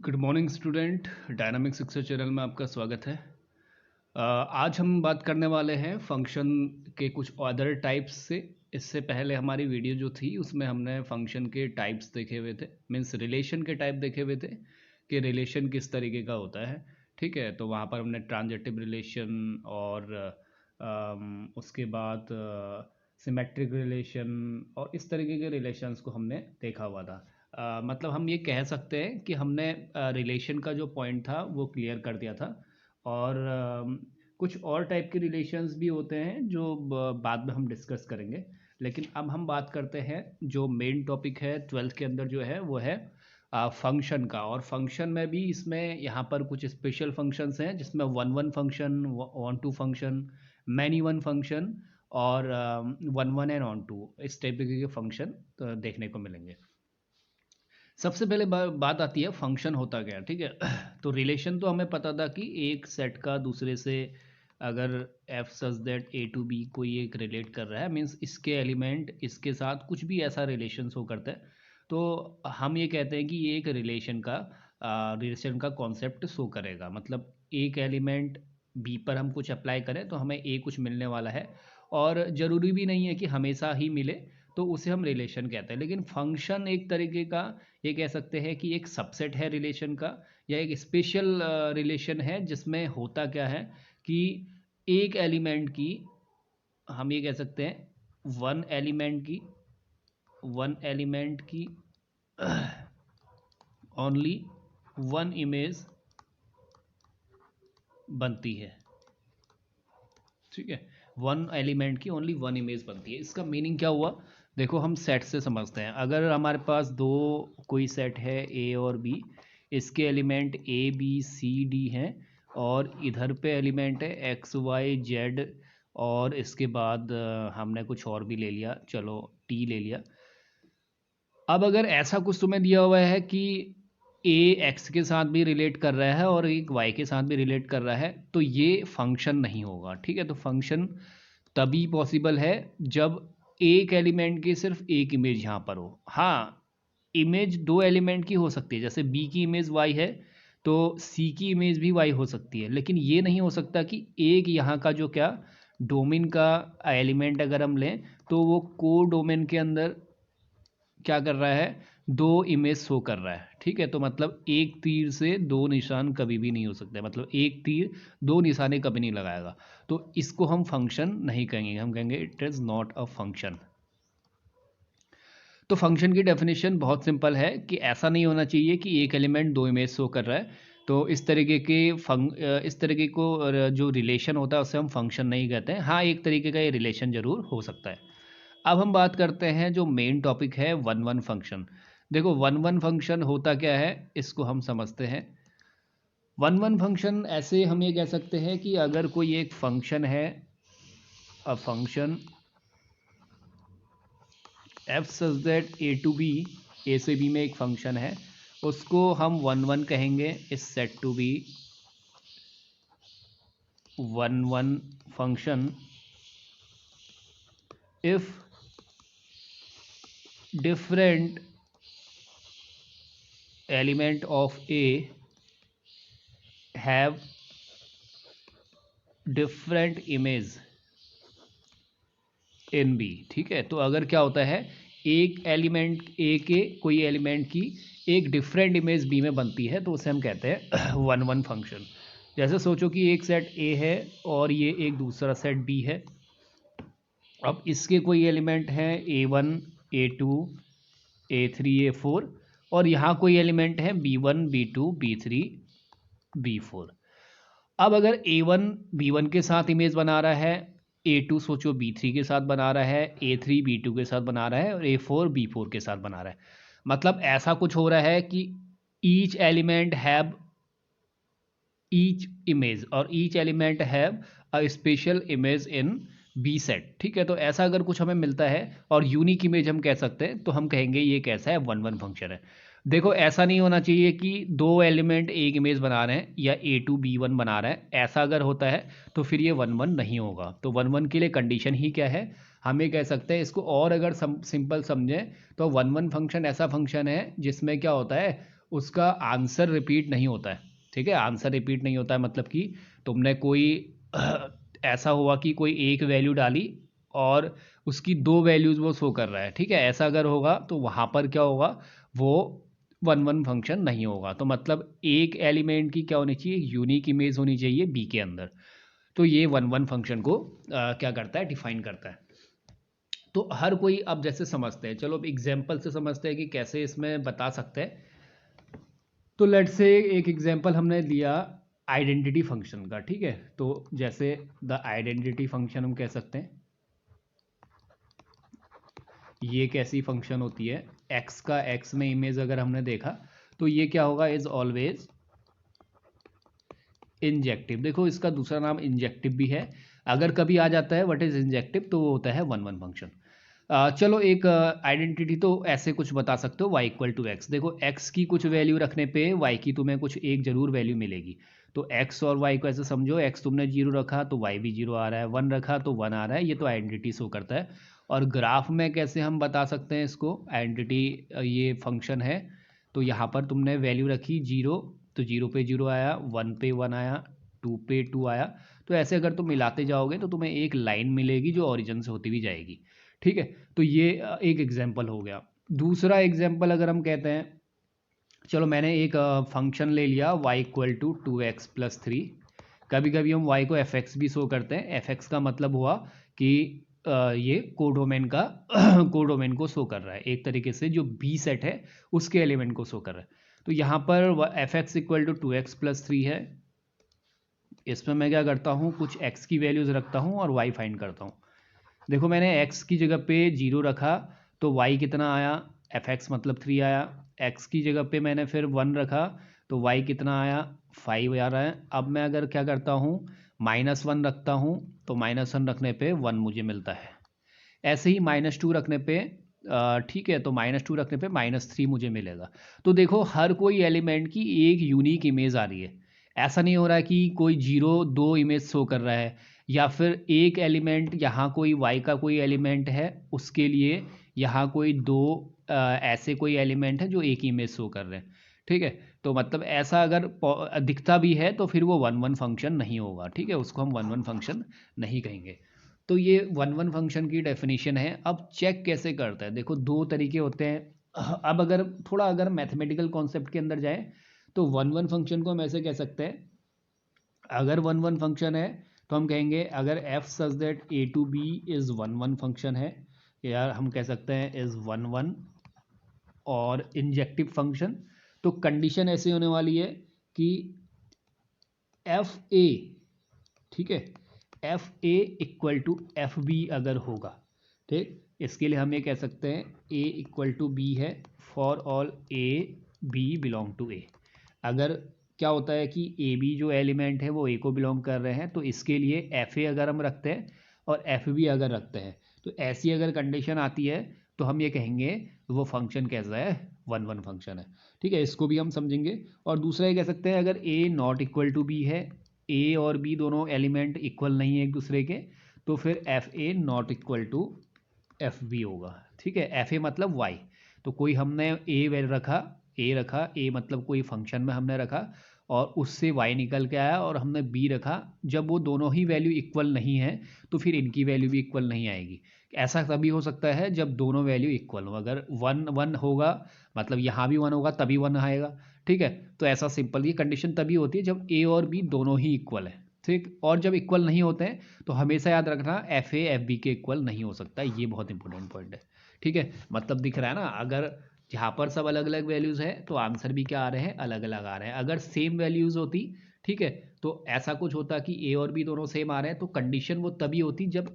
Good morning student. Dynamic sixer channel में आपका स्वागत है। आज हम बात करने वाले हैं फंक्शन के कुछ अदर टाइप्स से। इससे पहले हमारी वीडियो जो थी उसमें हमने फंक्शन के टाइप्स देखे हुए थे, मीन्स रिलेशन के टाइप देखे हुए थे कि रिलेशन किस तरीके का होता है। ठीक है, तो वहाँ पर हमने ट्रांजेक्टिव रिलेशन और उसके बाद सिमेट्रिक रिलेशन और इस तरीके के रिलेशंस को हमने देखा हुआ था। मतलब हम ये कह सकते हैं कि हमने रिलेशन का जो पॉइंट था वो क्लियर कर दिया था। और कुछ और टाइप के रिलेशंस भी होते हैं जो बाद में हम डिस्कस करेंगे। लेकिन अब हम बात करते हैं जो मेन टॉपिक है 12th के अंदर जो है वो है फंक्शन का। और फंक्शन में भी इसमें यहाँ पर कुछ स्पेशल फंक्शंस हैं जिसमें one one function, one to function, many one function और one one and onto, इस टाइप के फंक्शन देखने को मिलेंगे। सबसे पहले बात आती है फंक्शन होता क्या है। ठीक है तो रिलेशन तो हमें पता था कि एक सेट का दूसरे से अगर f such that A to B कोई एक रिलेट कर रहा है, मीन्स इसके एलिमेंट इसके साथ कुछ भी ऐसा रिलेशन शो करता है, तो हम ये कहते हैं कि ये एक रिलेशन का कॉन्सेप्ट शो करेगा। मतलब एक एलिमेंट बी पर हम कुछ अप्लाई करें तो हमें ए कुछ मिलने वाला है, और ज़रूरी भी नहीं है कि हमेशा ही मिले, तो उसे हम रिलेशन कहते हैं। लेकिन फंक्शन एक तरीके का, ये कह सकते हैं कि एक सबसेट है रिलेशन का, या एक स्पेशल रिलेशन है जिसमें होता क्या है कि एक एलिमेंट की, हम ये कह सकते हैं वन एलिमेंट की ओनली वन इमेज बनती है। ठीक है, वन एलिमेंट की ओनली वन इमेज बनती है। इसका मीनिंग क्या हुआ, देखो हम सेट से समझते हैं। अगर हमारे पास दो कोई सेट है ए और बी, इसके element A B C D हैं, और इधर पे एलिमेंट है एक्स वाई जेड, और इसके बाद हमने कुछ और भी ले लिया, चलो टी ले लिया। अब अगर ऐसा कुछ तुम्हें दिया हुआ है कि ए एक्स के साथ भी रिलेट कर रहा है और एक वाई के साथ भी रिलेट कर रहा है, तो ये फंक्शन नहीं होगा। ठीक है, तो फंक्शन तभी पॉसिबल है जब एक एलिमेंट की सिर्फ एक इमेज यहाँ पर हो। हाँ, इमेज दो एलिमेंट की हो सकती है, जैसे बी की इमेज वाई है तो सी की इमेज भी वाई हो सकती है, लेकिन ये नहीं हो सकता कि एक यहाँ का जो क्या डोमेन का एलिमेंट अगर हम लें तो वो को डोमेन के अंदर क्या कर रहा है, दो इमेज शो कर रहा है। ठीक है, तो मतलब एक तीर से दो निशान कभी भी नहीं हो सकते, मतलब एक तीर दो निशाने कभी नहीं लगाएगा, तो इसको हम फंक्शन नहीं कहेंगे, हम कहेंगे it is not a function. तो फंक्शन की डेफिनेशन बहुत सिंपल है कि ऐसा नहीं होना चाहिए कि एक एलिमेंट दो इमेज शो कर रहा है, तो इस तरीके के इस तरीके को जो रिलेशन होता है उसे हम फंक्शन नहीं कहते हैं। हाँ, एक तरीके का ये रिलेशन जरूर हो सकता है। अब हम बात करते हैं जो मेन टॉपिक है वन वन फंक्शन। देखो वन वन फंक्शन होता क्या है, इसको हम समझते हैं। वन वन फंक्शन ऐसे हम ये कह सकते हैं कि अगर कोई एक फंक्शन है, a function f such that A to B, A से बी में एक फंक्शन है, उसको हम वन वन कहेंगे। Is said to be one one function if different element of A have different image in B. ठीक है, तो अगर क्या होता है, एक एलिमेंट ए के कोई एलिमेंट की एक डिफरेंट इमेज बी में बनती है, तो उसे हम कहते हैं वन वन फंक्शन। जैसे सोचो कि एक सेट ए है और ये एक दूसरा सेट बी है। अब इसके कोई एलिमेंट हैं a one a two a three a four, और यहाँ कोई एलिमेंट है b one b two b three b four. अब अगर ए वन बी वन के साथ इमेज बना रहा है, ए टू सोचो बी थ्री के साथ बना रहा है, ए थ्री बी टू के साथ बना रहा है, और ए फोर बी फोर के साथ बना रहा है। मतलब ऐसा कुछ हो रहा है कि each element have each image, और each element have a special image in B set. ठीक है, तो ऐसा अगर कुछ हमें मिलता है और यूनिक इमेज हम कह सकते हैं, तो हम कहेंगे ये कैसा है, वन वन फंक्शन है। देखो ऐसा नहीं होना चाहिए कि दो एलिमेंट एक इमेज बना रहे हैं या ए टू बी वन बना रहे हैं। ऐसा अगर होता है तो फिर ये वन वन नहीं होगा। तो वन वन के लिए कंडीशन ही क्या है, हम ये कह सकते हैं इसको, और अगर सिंपल समझें तो वन वन फंक्शन ऐसा फंक्शन है जिसमें क्या होता है, उसका आंसर रिपीट नहीं होता है। ठीक है, आंसर रिपीट नहीं होता है मतलब कि तुमने कोई ऐसा हुआ कि कोई एक वैल्यू डाली और उसकी दो वैल्यूज वो शो कर रहा है। ठीक है, ऐसा अगर होगा तो वहाँ पर क्या होगा, वो वन वन फंक्शन नहीं होगा। तो मतलब एक एलिमेंट की क्या होनी चाहिए, यूनिक इमेज होनी चाहिए बी के अंदर। तो ये वन वन फंक्शन को क्या करता है, डिफाइन करता है। तो हर कोई अब जैसे समझते हैं, चलो अब एग्जाम्पल से समझते हैं कि कैसे इसमें बता सकते हैं। तो लेट से एक एग्जांपल हमने लिया आइडेंटिटी फंक्शन का। ठीक है, तो जैसे द आइडेंटिटी फंक्शन हम कह सकते हैं, ये कैसी फंक्शन होती है, एक्स का एक्स में इमेज अगर हमने देखा तो ये क्या होगा, इज ऑलवेज इंजेक्टिव। देखो इसका दूसरा नाम इंजेक्टिव भी है। अगर कभी आ जाता है व्हाट इज इंजेक्टिव तो वो होता है वन वन फंक्शन। चलो एक आइडेंटिटी तो ऐसे कुछ बता सकते हो, y इक्वल टू एक्स। देखो x की कुछ वैल्यू रखने पे y की तुम्हें कुछ एक जरूर वैल्यू मिलेगी। तो x और y को ऐसे समझो, x तुमने जीरो रखा तो y भी जीरो आ रहा है, वन रखा तो वन आ रहा है। ये तो आइडेंटिटी शो करता है। और ग्राफ में कैसे हम बता सकते हैं इसको, आइडेंटिटी ये फंक्शन है। तो यहाँ पर तुमने वैल्यू रखी जीरो, तो जीरो पे जीरो आया, वन पे वन आया, टू पे टू आया। तो ऐसे अगर तुम मिलाते जाओगे तो तुम्हें एक लाइन मिलेगी जो ओरिजिन से होती हुई जाएगी। ठीक है, तो ये एक एग्जाम्पल हो गया। दूसरा एग्जाम्पल अगर हम कहते हैं, चलो मैंने एक फंक्शन ले लिया y equal to two x plus three. कभी कभी हम y को एफ एक्स भी शो करते हैं। एफ एक्स का मतलब हुआ कि ये कोडोमेन का कोडोमेन को शो कर रहा है, एक तरीके से जो बी सेट है उसके एलिमेंट को शो कर रहा है। तो यहाँ पर f x equal to two x plus three है। इसमें मैं क्या करता हूँ, कुछ x की वैल्यूज रखता हूँ और y फाइंड करता हूँ। देखो मैंने x की जगह पे जीरो रखा तो y कितना आया, एफ एक्स मतलब थ्री आया। x की जगह पे मैंने फिर वन रखा तो y कितना आया, फाइव आ रहा है। अब मैं अगर क्या करता हूँ, माइनस वन रखता हूँ तो माइनस वन रखने पे वन मुझे मिलता है। ऐसे ही माइनस टू रखने पे ठीक है, तो माइनस टू रखने पे माइनस थ्री मुझे मिलेगा। तो देखो हर कोई एलिमेंट की एक यूनिक इमेज आ रही है। ऐसा नहीं हो रहा है कि कोई जीरो दो इमेज शो कर रहा है, या फिर एक एलिमेंट यहाँ कोई y का कोई एलिमेंट है उसके लिए यहाँ कोई दो ऐसे कोई एलिमेंट है जो एक इमेज शो कर रहे हैं। ठीक है, तो मतलब ऐसा अगर दिखता भी है तो फिर वो वन वन फंक्शन नहीं होगा। ठीक है, उसको हम वन वन फंक्शन नहीं कहेंगे। तो ये वन वन फंक्शन की डेफिनेशन है। अब चेक कैसे करता है, देखो दो तरीके होते हैं। अब अगर थोड़ा अगर मैथमेटिकल कॉन्सेप्ट के अंदर जाए तो वन वन फंक्शन को हम ऐसे कह सकते हैं, अगर वन वन फंक्शन है तो हम कहेंगे अगर f such that A to B is one one function है, या हम कह सकते हैं इज वन वन और इंजेक्टिव फंक्शन। तो कंडीशन ऐसे होने वाली है कि एफ ए, ठीक है, f A equal to f B अगर होगा, ठीक, इसके लिए हम ये कह सकते हैं ए इक्वल टू बी है for all a b belong to A. अगर क्या होता है कि ए बी जो एलिमेंट है वो ए को बिलोंग कर रहे हैं, तो इसके लिए एफ ए अगर हम रखते हैं और एफ बी अगर रखते हैं तो ऐसी अगर कंडीशन आती है तो हम ये कहेंगे वो फंक्शन कैसा है, वन वन फंक्शन है। ठीक है, इसको भी हम समझेंगे। और दूसरा ये कह सकते हैं अगर ए नॉट इक्वल टू बी है, ए और बी दोनों एलिमेंट इक्वल नहीं है एक दूसरे के, तो फिर f A not equal to f B होगा। ठीक है, एफ ए मतलब वाई, तो कोई हमने ए रखा, ए रखा, ए मतलब कोई फंक्शन में हमने रखा और उससे वाई निकल के आया और हमने बी रखा। जब वो दोनों ही वैल्यू इक्वल नहीं है तो फिर इनकी वैल्यू भी इक्वल नहीं आएगी। ऐसा तभी हो सकता है जब दोनों वैल्यू इक्वल हो। अगर वन वन होगा मतलब यहाँ भी वन होगा तभी वन आएगा। ठीक है, तो ऐसा सिंपल, ये कंडीशन तभी होती है जब ए और बी दोनों ही इक्वल है। ठीक, और जब इक्वल नहीं होते हैं तो हमेशा याद रखना एफ ए एफ बी के इक्वल नहीं हो सकता। ये बहुत इंपॉर्टेंट पॉइंट है। ठीक है, मतलब दिख रहा है ना, अगर यहाँ पर सब अलग अलग वैल्यूज है तो आंसर भी क्या आ रहे हैं, अलग अलग आ रहे हैं। अगर सेम वैल्यूज होती, ठीक है, तो ऐसा कुछ होता कि ए और बी दोनों सेम आ रहे हैं, तो कंडीशन वो तभी होती जब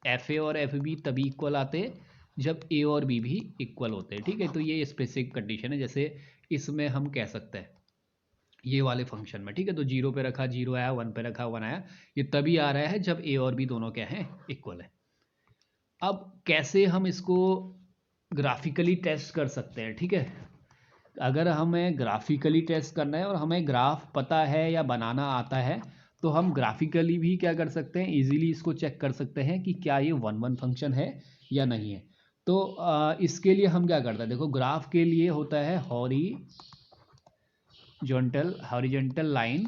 एफ ए और एफ बी तभी इक्वल आते जब ए और बी भी इक्वल होते हैं। ठीक है, तो ये स्पेसिफिक कंडीशन है। जैसे इसमें हम कह सकते हैं ये वाले फंक्शन में, ठीक है, तो जीरो पे रखा जीरो आया, वन पे रखा वन आया, ये तभी आ रहा है जब ए और बी दोनों क्या हैं, इक्वल है। अब कैसे हम इसको ग्राफिकली टेस्ट कर सकते हैं। ठीक है, अगर हमें ग्राफिकली टेस्ट करना है और हमें ग्राफ पता है या बनाना आता है तो हम ग्राफिकली भी क्या कर सकते हैं, इजीली इसको चेक कर सकते हैं कि क्या ये वन वन फंक्शन है या नहीं है। तो इसके लिए हम क्या करते हैं, देखो ग्राफ के लिए होता है हॉरिजॉन्टल लाइन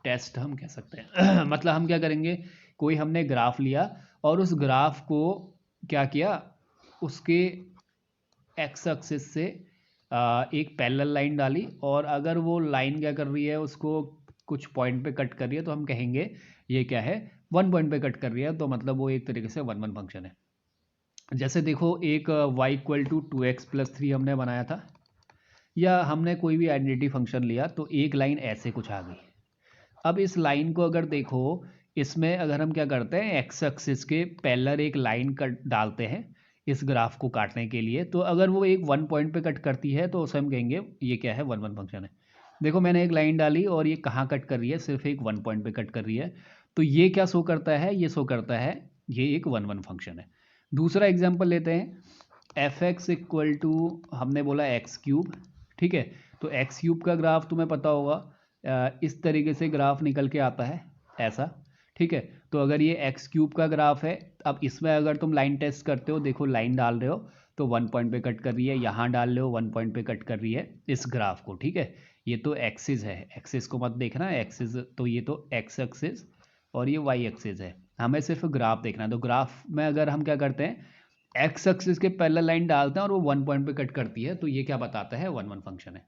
टेस्ट हम कह सकते हैं। मतलब हम क्या करेंगे, कोई हमने ग्राफ लिया और उस ग्राफ को क्या किया, उसके एक्स एक्सिस से एक पैरेलल लाइन डाली, और अगर वो लाइन क्या कर रही है, उसको कुछ पॉइंट पे कट कर रही है, तो हम कहेंगे ये क्या है, वन पॉइंट पे कट कर रही है, तो मतलब वो एक तरीके से वन वन फंक्शन है। जैसे देखो एक y इक्वल टू 2x+3 हमने बनाया था, या हमने कोई भी आइडेंटिटी फंक्शन लिया, तो एक लाइन ऐसे कुछ आ गई। अब इस लाइन को अगर देखो, इसमें अगर हम क्या करते हैं, एक्स एक्सिस के पैरेलल एक लाइन कट डालते हैं इस ग्राफ को काटने के लिए, तो अगर वो एक वन पॉइंट पे कट करती है तो उसे हम कहेंगे ये क्या है, वन वन फंक्शन है। देखो मैंने एक लाइन डाली और ये कहाँ कट कर रही है, सिर्फ एक वन पॉइंट पे कट कर रही है, तो ये क्या शो करता है, ये शो करता है ये एक वन वन फंक्शन है। दूसरा एग्जाम्पल लेते हैं, एफ एक्स इक्वल टू हमने बोला एक्स क्यूब, ठीक है। तो एक्स क्यूब का ग्राफ तुम्हें पता होगा, इस तरीके से ग्राफ निकल के आता है ऐसा, ठीक है। तो अगर ये एक्स क्यूब का ग्राफ है, अब इसमें अगर तुम लाइन टेस्ट करते हो, देखो लाइन डाल रहे हो तो वन पॉइंट पे कट कर रही है, यहाँ डाल रहे हो वन पॉइंट पे कट कर रही है इस ग्राफ को, ठीक है। ये तो एक्सिस है, एक्सिस को मत देखना, एक्सिस तो ये तो एक्स एक्सिस और ये वाई एक्सिस है, हमें सिर्फ ग्राफ देखना है। तो ग्राफ में अगर हम क्या करते हैं, एक्स एक्सिस के पैरेलल लाइन डालते हैं और वो वन पॉइंट पे कट करती है, तो ये क्या बताता है, वन वन फंक्शन है।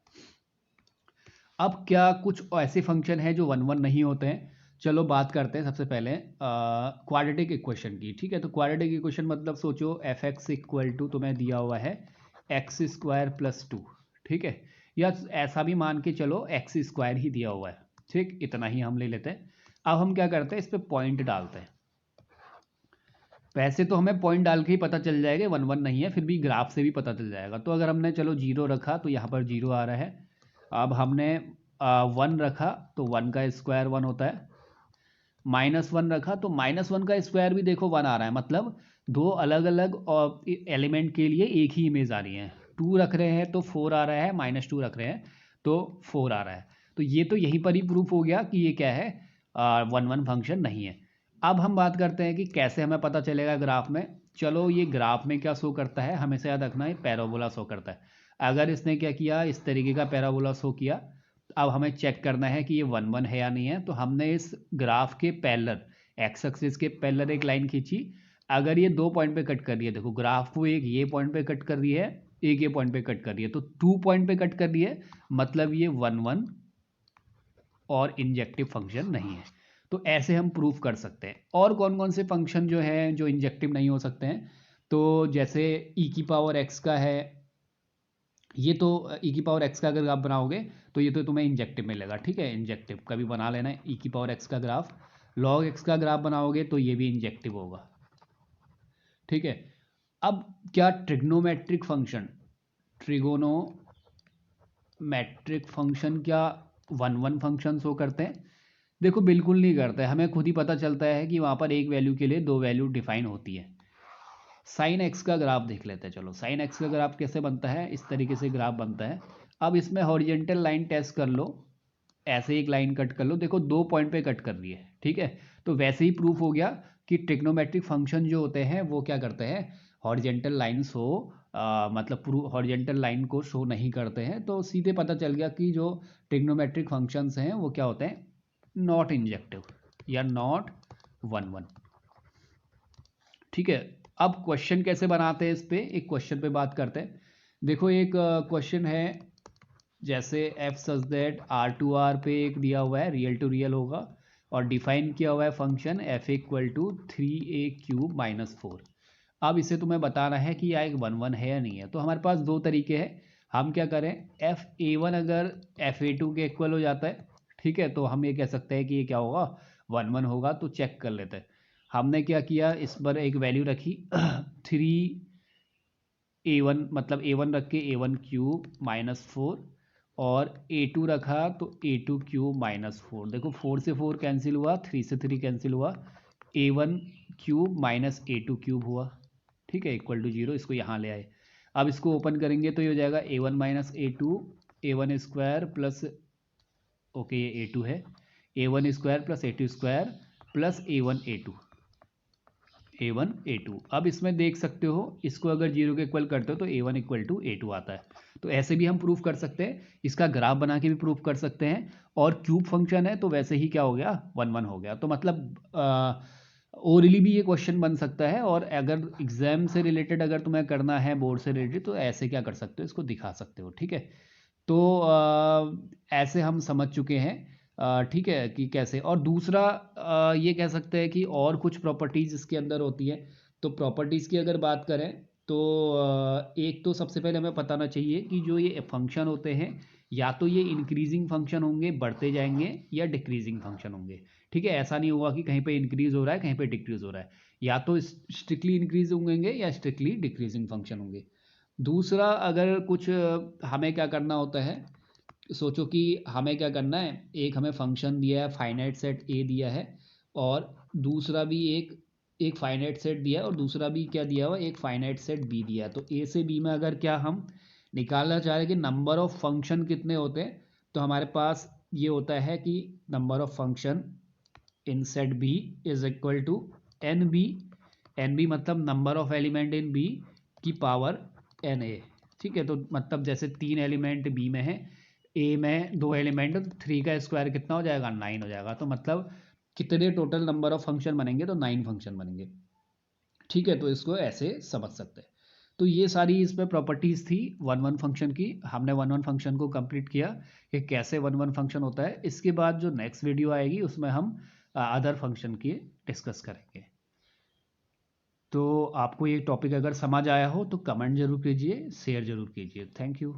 अब क्या कुछ ऐसे फंक्शन है जो वन वन नहीं होते हैं, चलो बात करते हैं सबसे पहले क्वाड्रेटिक इक्वेशन की, ठीक है। तो क्वाड्रेटिक इक्वेशन मतलब सोचो एफ एक्स इक्वल टू तुम्हें दिया हुआ है एक्स स्क्वायर प्लस टू, ठीक है, या ऐसा भी मान के चलो एक्स स्क्वायर ही दिया हुआ है, ठीक, इतना ही हम ले लेते हैं। अब हम क्या करते हैं, इस पर पॉइंट डालते हैं। वैसे तो हमें पॉइंट डाल के ही पता चल जाएगा वन वन नहीं है, फिर भी ग्राफ से भी पता चल जाएगा। तो अगर हमने चलो जीरो रखा तो यहाँ पर जीरो आ रहा है, अब हमने वन रखा तो वन का स्क्वायर वन होता है, माइनस वन रखा तो माइनस वन का स्क्वायर भी देखो वन आ रहा है, मतलब दो अलग अलग एलिमेंट के लिए एक ही इमेज आ रही है। टू रख रहे हैं तो फोर आ रहा है, माइनस टू रख रहे हैं तो फोर आ रहा है। तो ये तो यहीं पर ही प्रूफ हो गया कि ये क्या है, वन वन फंक्शन नहीं है। अब हम बात करते हैं कि कैसे हमें पता चलेगा ग्राफ में। चलो ये ग्राफ में क्या शो करता है, हमेशा याद रखना है पैराबोला शो करता है। अगर इसने क्या किया, इस तरीके का पैराबोला शो किया, अब हमें चेक करना है कि ये वन वन है या नहीं है। तो हमने इस ग्राफ के पैरेलल, एक्स एक्सिस के पैरेलल एक लाइन खींची, अगर ये दो पॉइंट पे कट कर रही है, देखो ग्राफ को एक ये पॉइंट पे कट कर रही है, एक ये पॉइंट पे कट कर रही है, तो टू पॉइंट पे कट कर रही है, मतलब ये वन वन और इंजेक्टिव फंक्शन नहीं है। तो ऐसे हम प्रूफ कर सकते हैं। और कौन कौन से फंक्शन जो हैं जो इंजेक्टिव नहीं हो सकते हैं, तो जैसे ई की पावर एक्स का है, ये तो ई की पावर एक्स का अगर आप बनाओगे तो ये तो तुम्हें इंजेक्टिव मिलेगा, ठीक है। इंजेक्टिव कभी बना लेना है ई की पावर एक्स का ग्राफ, लॉग एक्स का ग्राफ बनाओगे तो ये भी इंजेक्टिव होगा, ठीक है। अब क्या ट्रिग्नोमेट्रिक फंक्शन, ट्रिगोनोमेट्रिक फंक्शन क्या वन वन फंक्शन शो करते हैं? देखो बिल्कुल नहीं करते, हमें खुद ही पता चलता है कि वहाँ पर एक वैल्यू के लिए दो वैल्यू डिफाइन होती है। साइन एक्स का ग्राफ देख लेते हैं, चलो साइन एक्स का ग्राफ कैसे बनता है, इस तरीके से ग्राफ बनता है। अब इसमें हॉरिजेंटल लाइन टेस्ट कर लो, ऐसे एक लाइन कट कर लो, देखो दो पॉइंट पे कट कर रही है, ठीक है। तो वैसे ही प्रूफ हो गया कि ट्रिग्नोमेट्रिक फंक्शन जो होते हैं वो क्या करते हैं, हॉरिजेंटल लाइन शो मतलब हॉरिजेंटल लाइन को शो नहीं करते हैं। तो सीधे पता चल गया कि जो ट्रिग्नोमेट्रिक फंक्शंस हैं वो क्या होते हैं, नॉट इंजेक्टिव या नॉट वन वन, ठीक है। अब क्वेश्चन कैसे बनाते हैं, इस पे एक क्वेश्चन पे बात करते हैं। देखो एक क्वेश्चन है, जैसे f such that R to R पे एक दिया हुआ है, रियल टू रियल होगा, और डिफाइन किया हुआ है function F equal to 3a³ - 4। अब इसे तुम्हें बताना है कि यह एक वन वन है या नहीं है। तो हमारे पास दो तरीके हैं, हम क्या करें, एफ ए वन अगर एफ ए टू के इक्वल हो जाता है, ठीक है, तो हम ये कह सकते हैं कि ये क्या होगा, वन वन होगा। तो चेक कर लेते हैं। हमने क्या किया, इस पर एक वैल्यू रखी 3a1, मतलब a1 रख के a1³ - 4, और a2 रखा तो a2³ - 4। देखो 4 से 4 कैंसिल हुआ, 3 से 3 कैंसिल हुआ, a1³ - a2³ हुआ, ठीक है, इक्वल टू 0। इसको यहाँ ले आए। अब इसको ओपन करेंगे तो ये हो जाएगा a1 - a2, a1² plus, okay ये a2 है, a1² plus a2² plus a1 a2, A1 A2। अब इसमें देख सकते हो, इसको अगर 0 के इक्वल करते हो तो A1 इक्वल टू A2 आता है। तो ऐसे भी हम प्रूफ कर सकते हैं, इसका ग्राफ बना के भी प्रूफ कर सकते हैं, और क्यूब फंक्शन है तो वैसे ही क्या हो गया, 1 1 हो गया। तो मतलब ओरली भी ये क्वेश्चन बन सकता है, और अगर एग्जाम से रिलेटेड अगर तुम्हें करना है, बोर्ड से रिलेटेड, तो ऐसे क्या कर सकते हो, इसको दिखा सकते हो। ठीक है, तो ऐसे हम समझ चुके हैं। ठीक है कि कैसे। और दूसरा ये कह सकते हैं कि और कुछ प्रॉपर्टीज़ इसके अंदर होती है। तो प्रॉपर्टीज़ की अगर बात करें तो एक तो सबसे पहले हमें बताना चाहिए कि जो ये फंक्शन होते हैं, या तो ये इंक्रीजिंग फंक्शन होंगे, बढ़ते जाएंगे, या डिक्रीजिंग फंक्शन होंगे। ठीक है, ऐसा नहीं होगा कि कहीं पे इंक्रीज हो रहा है, कहीं पे डिक्रीज हो रहा है। या तो स्ट्रिक्टली इंक्रीज होंगे या स्ट्रिक्टली डिक्रीजिंग फंक्शन होंगे। दूसरा, अगर कुछ हमें क्या करना होता है, सोचो कि हमें क्या करना है, एक हमें फंक्शन दिया है, फाइनाइट सेट ए दिया है, और दूसरा भी एक फाइनाइट सेट दिया है, और दूसरा भी क्या दिया हुआ, एक फाइनाइट सेट बी दिया है। तो ए से बी में अगर क्या हम निकालना चाह रहे हैं कि नंबर ऑफ फंक्शन कितने होते हैं, तो हमारे पास ये होता है कि number of function in set B is equal to n B. N B मतलब number of element in B की पावर एन ए। ठीक है, तो मतलब जैसे 3 एलिमेंट बी में है, ए में 2 एलिमेंट, तो 3 का स्क्वायर कितना हो जाएगा, 9 हो जाएगा। तो मतलब कितने टोटल नंबर ऑफ फंक्शन बनेंगे, तो 9 फंक्शन बनेंगे। ठीक है, तो इसको ऐसे समझ सकते हैं। तो ये सारी इसमें प्रॉपर्टीज़ थी 1 1 फंक्शन की। हमने 1 1 फंक्शन को कंप्लीट किया कि कैसे 1 1 फंक्शन होता है। इसके बाद जो नेक्स्ट वीडियो आएगी उसमें हम अदर फंक्शन की डिस्कस करेंगे। तो आपको ये टॉपिक अगर समझ आया हो तो कमेंट जरूर कीजिए, शेयर जरूर कीजिए। Thank you.